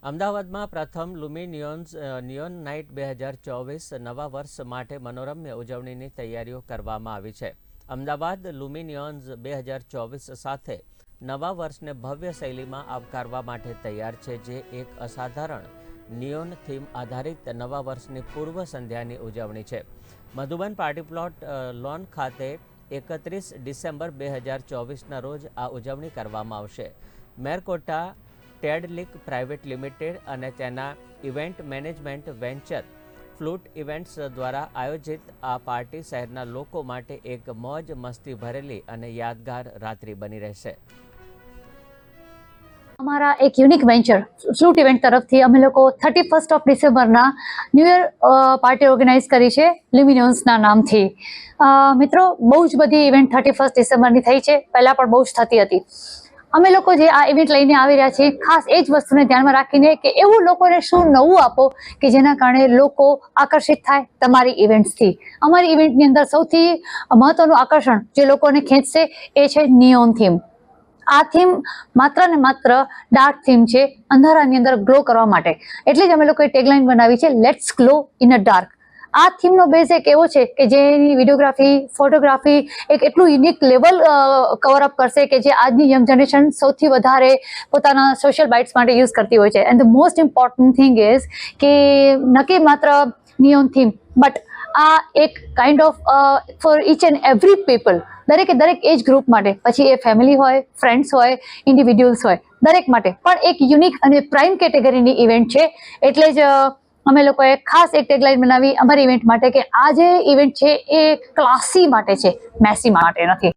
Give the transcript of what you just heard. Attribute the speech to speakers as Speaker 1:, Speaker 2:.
Speaker 1: અમદાવાદમાં પ્રથમ લુમિનિયોન્સ neon night 2024 નવા વર્ષ માટે મનોરમ્ય ઉજવણીની તૈયારીઓ કરવામાં આવી છે. અમદાવાદ લુમિનિયોન્સ 2024 સાથે નવા વર્ષને ભવ્ય શૈલીમાં આવકારવા માટે તૈયાર છે, જે એક અસાધારણ નિયોન થીમ આધારિત નવા વર્ષની પૂર્વ સંધ્યાની ઉજવણી છે. મધુબન પાર્ટી પ્લોટ લોન ખાતે 31 ડિસેમ્બર 2024ના રોજ આ ઉજવણી કરવામાં આવશે. મેરકોટા ટેડલિક પ્રાઇવેટ લિમિટેડ અને તેના event management venture flute events દ્વારા આયોજિત આ પાર્ટી શહેરના લોકો માટે એક મોજ મસ્તી ભરેલી અને યાદગાર રાત્રિ બની રહેશે.
Speaker 2: અમારા એક યુનિક વેન્ચર ફ્લૂટ ઇવેન્ટ તરફથી અમે લોકો 31 ડિસેમ્બરના ન્યૂ યર પાર્ટી ઓર્ગેનાઇઝ કરી છે લ્યુમિનિયોન્સના નામથી. મિત્રો, બહુ જ બધી ઇવેન્ટ 31 ડિસેમ્બરની થઈ છે, પહેલાં પણ બહુ જ થતી હતી. અમે લોકો જે આ ઇવેન્ટ લઈને આવી રહ્યા છીએ, ખાસ એ જ વસ્તુને ધ્યાનમાં રાખીને કે એવું લોકોને શું નવું આપો કે જેના કારણે લોકો આકર્ષિત થાય તમારી ઇવેન્ટ્સથી. અમારી ઇવેન્ટની અંદર સૌથી મહત્વનું આકર્ષણ જે લોકોને ખેંચશે એ છે નિયોન થીમ. આ થીમ માત્ર ને માત્ર ડાર્ક થીમ છે, અંધારાની અંદર ગ્લો કરવા માટે. એટલે જ અમે લોકોએ ટેગલાઇન બનાવી છે, let's glow in a dark. આ થીમનો બેઝ એક એવો છે કે જેની વિડીયોગ્રાફી, ફોટોગ્રાફી એક એટલું યુનિક લેવલ કવર અપ કરશે કે જે આજની યંગ જનરેશન સૌથી વધારે પોતાના સોશિયલ બાઇટ્સ માટે યુઝ કરતી હોય છે. And the most important thing is કે ન કે માત્ર નિયોન થીમ, બટ આ એક kind of for each and every people, દરેક એજ ગ્રુપ માટે, પછી એ ફેમિલી હોય, ફ્રેન્ડ્સ હોય, ઇન્ડિવિડ્યુઅલ્સ હોય, દરેક માટે પણ એક યુનિક અને પ્રાઇમ કેટેગરીની ઇવેન્ટ છે. એટલે જ અમે લોકોએ ખાસ એક ટેગલાઇન બનાવી અમારી ઇવેન્ટ માટે કે આ જે ઇવેન્ટ છે એ ક્લાસી માટે છે, મેસી માટે નથી.